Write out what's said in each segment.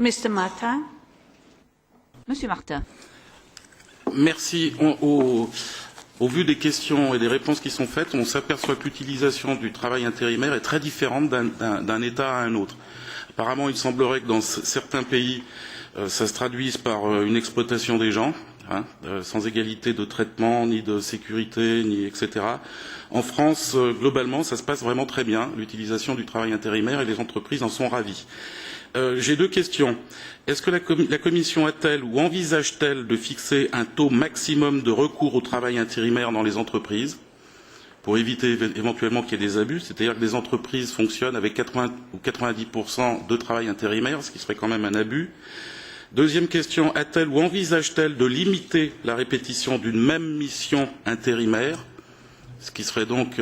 Mr. Martin. Monsieur Martin. Merci. Au vu des questions et des réponses qui sont faites, on s'aperçoit que l'utilisation du travail intérimaire est très différente d'un État à un autre. Apparemment, il semblerait que dans certains pays, ça se traduise par une exploitation des gens, sans égalité de traitement, ni de sécurité, ni etc. En France, globalement, ça se passe vraiment très bien, l'utilisation du travail intérimaire, et les entreprises en sont ravies. J'ai deux questions. Est-ce que la Commission a-t-elle ou envisage-t-elle de fixer un taux maximum de recours au travail intérimaire dans les entreprises pour éviter éventuellement qu'il y ait des abus, c'est-à-dire que les entreprises fonctionnent avec 80 ou 90% de travail intérimaire, ce qui serait quand même un abus. Deuxième question, a-t-elle ou envisage-t-elle de limiter la répétition d'une même mission intérimaire, ce qui serait donc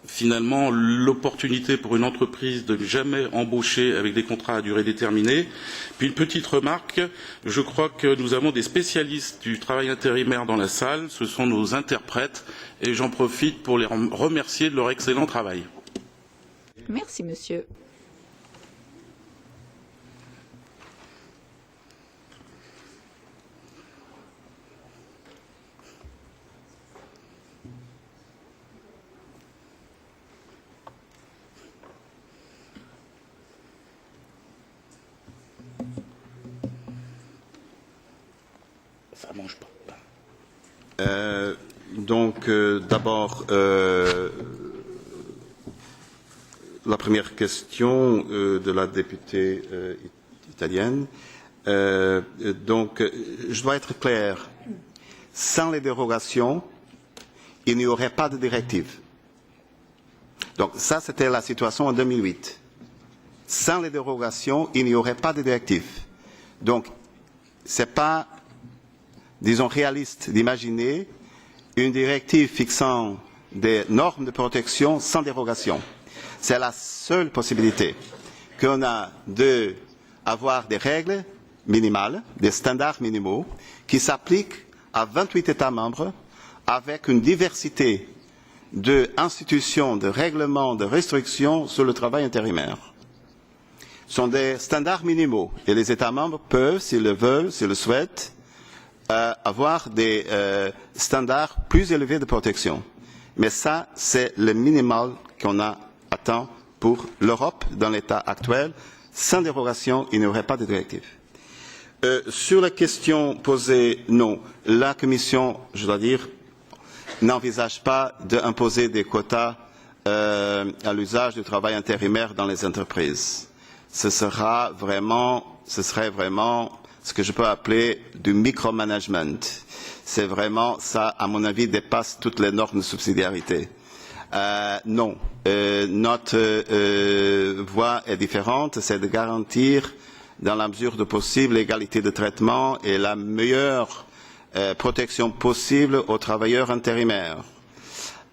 finalement l'opportunité pour une entreprise de ne jamais embaucher avec des contrats à durée déterminée. Puis une petite remarque, je crois que nous avons des spécialistes du travail intérimaire dans la salle, ce sont nos interprètes, et j'en profite pour les remercier de leur excellent travail. Merci, monsieur. Ça mange pas. D'abord, la première question de la députée italienne. Je dois être clair. Sans les dérogations, il n'y aurait pas de directive. Donc ça, c'était la situation en 2008. Sans les dérogations, il n'y aurait pas de directive. Donc, ce n'est pas, disons, réaliste d'imaginer une directive fixant des normes de protection sans dérogation. C'est la seule possibilité qu'on a d'avoir des règles minimales, des standards minimaux, qui s'appliquent à 28 États membres avec une diversité d'institutions, de règlements, de restrictions sur le travail intérimaire. Ce sont des standards minimaux et les États membres peuvent, s'ils le veulent, s'ils le souhaitent, avoir des standards plus élevés de protection. Mais ça, c'est le minimal qu'on attend pour l'Europe dans l'état actuel. Sans dérogation, il n'y aurait pas de directive. Sur la question posée, non. La Commission, je dois dire, n'envisage pas d'imposer des quotas à l'usage du travail intérimaire dans les entreprises. Ce serait vraiment ce que je peux appeler du micromanagement. C'est vraiment ça, à mon avis, dépasse toutes les normes de subsidiarité. Non, notre voie est différente, c'est de garantir, dans la mesure du possible, l'égalité de traitement et la meilleure protection possible aux travailleurs intérimaires.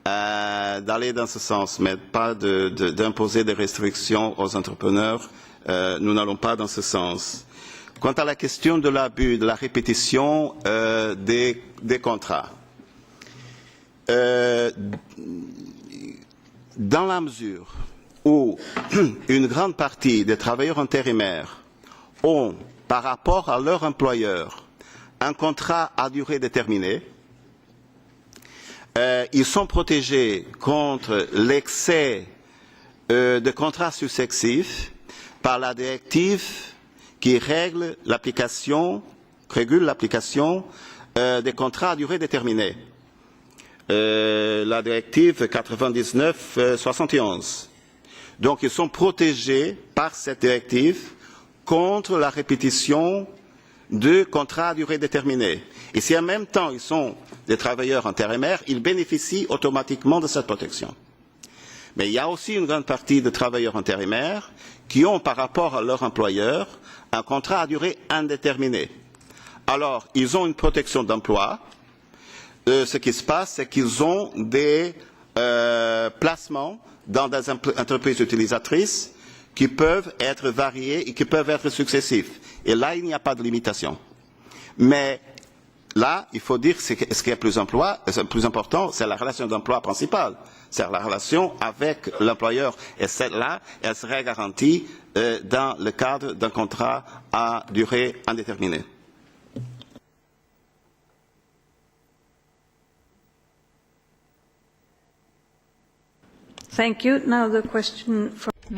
D'aller dans ce sens, mais pas d'imposer des restrictions aux entrepreneurs. Nous n'allons pas dans ce sens. Quant à la question de l'abus, de la répétition des contrats, dans la mesure où une grande partie des travailleurs intérimaires ont, par rapport à leur employeur, un contrat à durée déterminée, ils sont protégés contre l'excès de contrats successifs par la directive qui régule l'application des contrats à durée déterminée. La directive 99/71. Donc ils sont protégés par cette directive contre la répétition de contrats à durée déterminée. Et si en même temps ils sont des travailleurs intérimaires, ils bénéficient automatiquement de cette protection. Mais il y a aussi une grande partie de travailleurs intérimaires qui ont, par rapport à leur employeur, un contrat à durée indéterminée. Alors, ils ont une protection d'emploi. Ce qui se passe, c'est qu'ils ont des placements dans des entreprises utilisatrices qui peuvent être variés et qui peuvent être successifs. Et là, il n'y a pas de limitation. Mais là, il faut dire ce qui est plus important, c'est la relation d'emploi principale. C'est la relation avec l'employeur. Et celle-là, elle serait garantie dans le cadre d'un contrat à durée indéterminée. Thank you. Now the question from